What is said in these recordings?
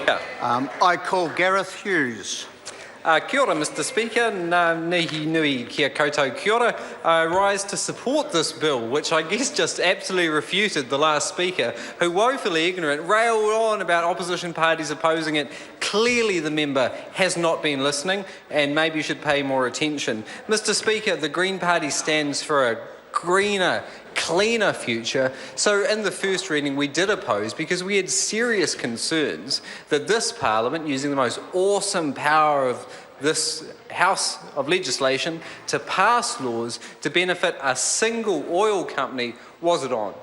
I call Gareth Hughes. Kia ora, Mr Speaker. Nā mihi nui kia koutou kia ora. I rise to support this bill, which I guess just absolutely refuted the last speaker, who, woefully ignorant, railed on about opposition parties opposing it. Clearly the member has not been listening and maybe should pay more attention. Mr Speaker, the Green Party stands for a greener, cleaner future. So in the first reading we did oppose because we had serious concerns that this Parliament, using the most awesome power of this House of legislation to pass laws to benefit a single oil company, was it on?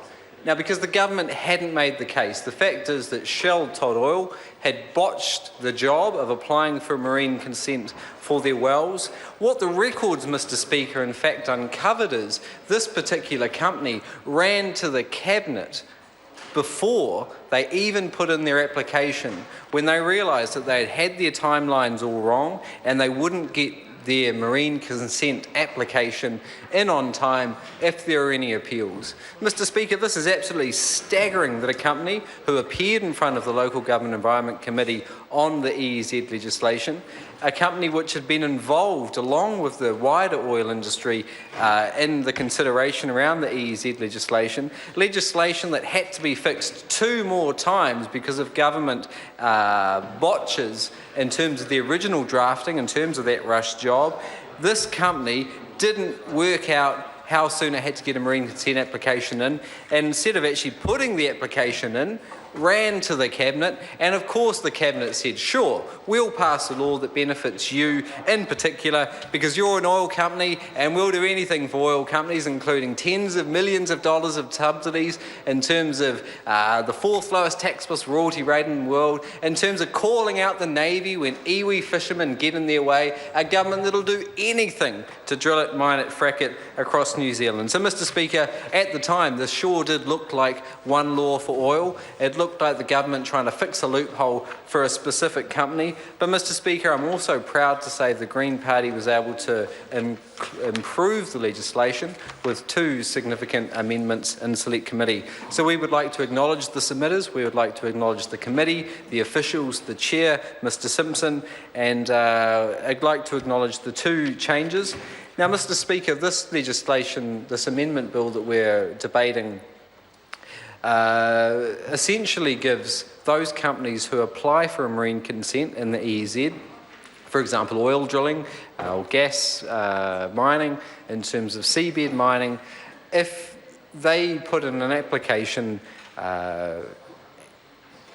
Now, because the government hadn't made the case, the fact is that Shell Todd Oil had botched the job of applying for marine consent for their wells. What the records, Mr Speaker, in fact uncovered is this particular company ran to the Cabinet before they even put in their application when they realised that they had their timelines all wrong and they wouldn't get their marine consent application in on time if there are any appeals. Mr Speaker, this is absolutely staggering that a company who appeared in front of the Local Government Environment Committee on the EEZ legislation, a company which had been involved along with the wider oil industry in the consideration around the EEZ legislation that had to be fixed 2 more times because of government botches in terms of the original drafting, in terms of that rush job. This company didn't work out how soon it had to get a marine consent application in, and instead of actually putting the application in, ran to the Cabinet, and of course the Cabinet said, sure, we'll pass a law that benefits you in particular because you're an oil company and we'll do anything for oil companies, including tens of millions of dollars of subsidies in terms of the 4th lowest tax plus royalty rate in the world, in terms of calling out the Navy when iwi fishermen get in their way, a government that'll do anything to drill it, mine it, frack it across New Zealand. So, Mr Speaker, at the time this sure did look like one law for oil. It looked like the government trying to fix a loophole for a specific company. But, Mr Speaker, I'm also proud to say the Green Party was able to improve the legislation with 2 significant amendments in Select Committee. So we would like to acknowledge the submitters, we would like to acknowledge the committee, the officials, the chair, Mr Simpson, and I'd like to acknowledge the 2 changes. Now, Mr Speaker, this legislation, this amendment bill that we're debating essentially gives those companies who apply for a marine consent in the EEZ, for example oil drilling or gas mining, in terms of seabed mining, if they put in an application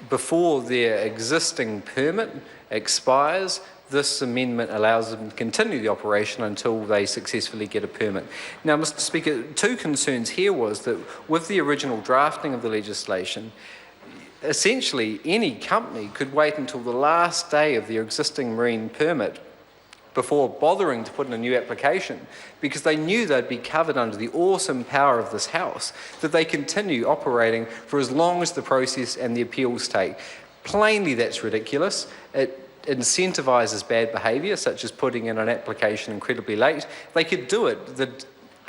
before their existing permit expires, this amendment allows them to continue the operation until they successfully get a permit. Now, Mr Speaker, 2 concerns here was that with the original drafting of the legislation, essentially any company could wait until the last day of their existing marine permit before bothering to put in a new application because they knew they'd be covered under the awesome power of this House, that they continue operating for as long as the process and the appeals take. Plainly, that's ridiculous. It incentivises bad behaviour, such as putting in an application incredibly late. They could do it the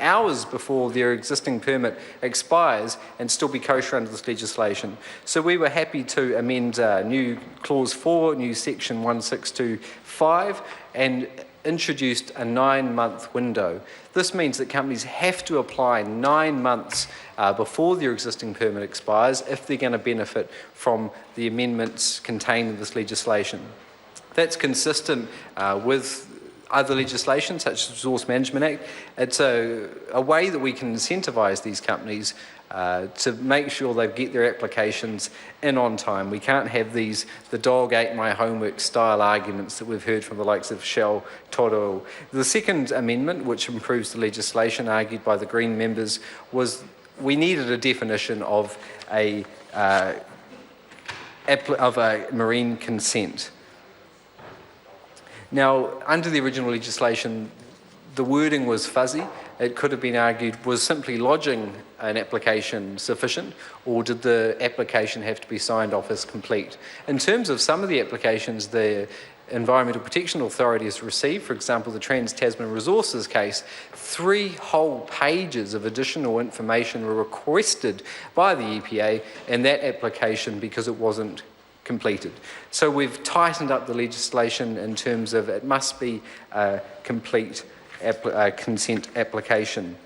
hours before their existing permit expires and still be kosher under this legislation. So we were happy to amend new Clause 4, new Section 1625, and introduced a 9-month window. This means that companies have to apply 9 months before their existing permit expires if they're going to benefit from the amendments contained in this legislation. That's consistent with other legislation such as the Resource Management Act. It's a way that we can incentivise these companies to make sure they get their applications in on time. We can't have these "the dog ate my homework" style arguments that we've heard from the likes of Shell, Todd Oil. The second amendment, which improves the legislation argued by the Green members, was we needed a definition of a marine consent. Now, under the original legislation, the wording was fuzzy. It could have been argued, was simply lodging an application sufficient, or did the application have to be signed off as complete? In terms of some of the applications the Environmental Protection Authority has received, for example, the Trans-Tasman Resources case, 3 whole pages of additional information were requested by the EPA in that application because it wasn't completed. So we've tightened up the legislation in terms of it must be a complete consent application.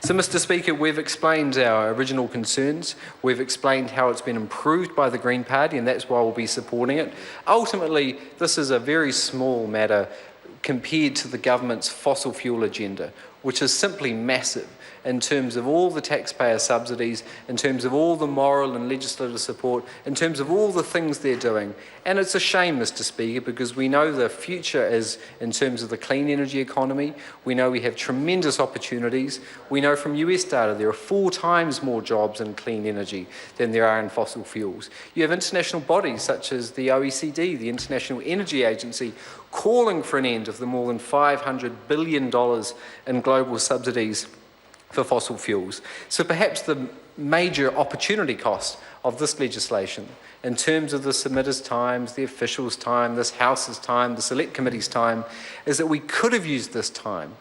So, Mr. Speaker, we've explained our original concerns. We've explained how it's been improved by the Green Party, and that's why we'll be supporting it. Ultimately, this is a very small matter compared to the government's fossil fuel agenda, which is simply massive in terms of all the taxpayer subsidies, in terms of all the moral and legislative support, in terms of all the things they're doing. And it's a shame, Mr. Speaker, because we know the future is in terms of the clean energy economy. We know we have tremendous opportunities. We know from US data there are 4 times more jobs in clean energy than there are in fossil fuels. You have international bodies such as the OECD, the International Energy Agency, calling for an end of the more than $500 billion in global subsidies for fossil fuels. So perhaps the major opportunity cost of this legislation in terms of the submitters' times, the officials' time, this House's time, the Select Committee's time, is that we could have used this time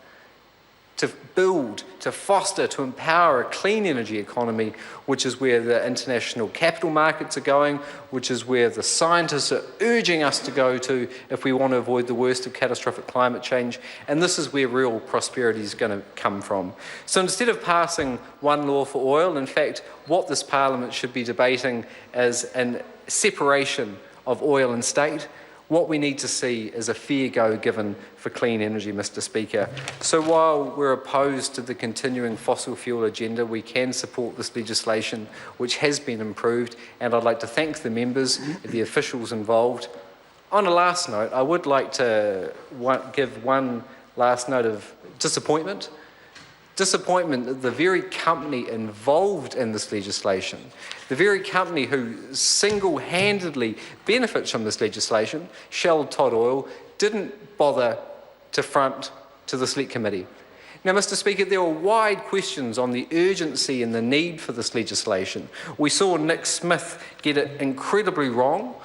to build, to foster, to empower a clean energy economy, which is where the international capital markets are going, which is where the scientists are urging us to go to if we want to avoid the worst of catastrophic climate change. And this is where real prosperity is going to come from. So instead of passing one law for oil, in fact, what this Parliament should be debating is a separation of oil and state. What we need to see is a fair go given for clean energy, Mr. Speaker. So while we're opposed to the continuing fossil fuel agenda, we can support this legislation, which has been improved, and I'd like to thank the members, the officials involved. On a last note, I would like to give one last note of disappointment. Disappointment that the very company involved in this legislation, the very company who single-handedly benefits from this legislation, Shell Todd Oil, didn't bother to front to the Select Committee. Now, Mr. Speaker, there were wide questions on the urgency and the need for this legislation. We saw Nick Smith get it incredibly wrong.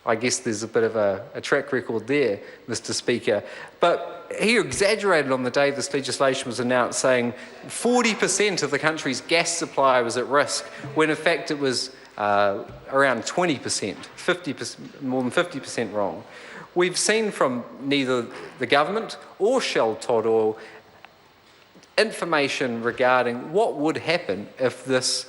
I guess there's a bit of a track record there, Mr. Speaker. But he exaggerated on the day this legislation was announced, saying 40% of the country's gas supply was at risk, when in fact it was around 20%, 50%, more than 50% wrong. We've seen from neither the government or Shell Todd Oil information regarding what would happen if this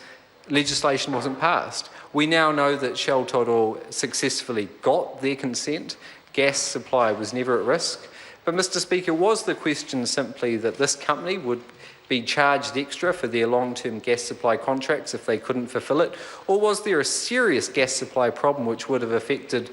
legislation wasn't passed. We now know that Shell Todd Oil successfully got their consent. Gas supply was never at risk. But, Mr. Speaker, was the question simply that this company would be charged extra for their long-term gas supply contracts if they couldn't fulfil it? Or was there a serious gas supply problem which would have affected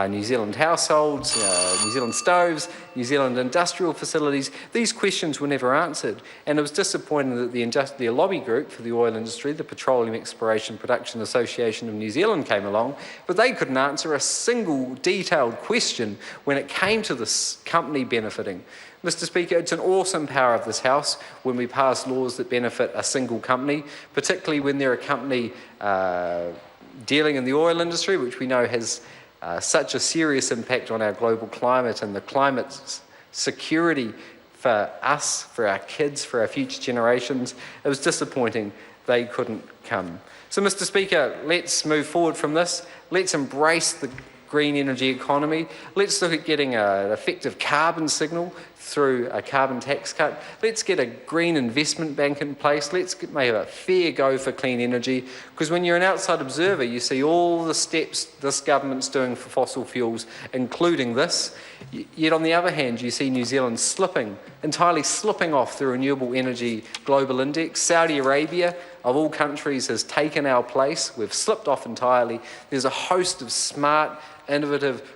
New Zealand households, New Zealand stoves, New Zealand industrial facilities? These questions were never answered, and it was disappointing that the lobby group for the oil industry, the Petroleum Exploration Production Association of New Zealand, came along, but they couldn't answer a single detailed question when it came to this company benefiting. Mr. Speaker, it's an awesome power of this House when we pass laws that benefit a single company, particularly when they're a company dealing in the oil industry, which we know has such a serious impact on our global climate and the climate security for us, for our kids, for our future generations. It was disappointing they couldn't come. So, Mr. Speaker, let's move forward from this. Let's embrace the green energy economy. Let's look at getting an effective carbon signal through a carbon tax cut. Let's get a green investment bank in place. Let's make a fair go for clean energy, because when you're an outside observer, you see all the steps this government's doing for fossil fuels, including this. Yet on the other hand, you see New Zealand entirely slipping off the renewable energy global index. Saudi Arabia, of all countries, has taken our place. We've slipped off entirely. There's a host of smart, innovative,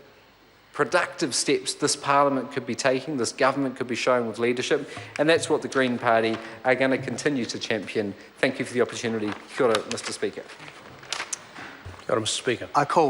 productive steps this Parliament could be taking, this government could be showing with leadership, and that's what the Green Party are going to continue to champion. Thank you for the opportunity. Kia ora, Mr. Speaker. Kia ora, Mr. Speaker. I call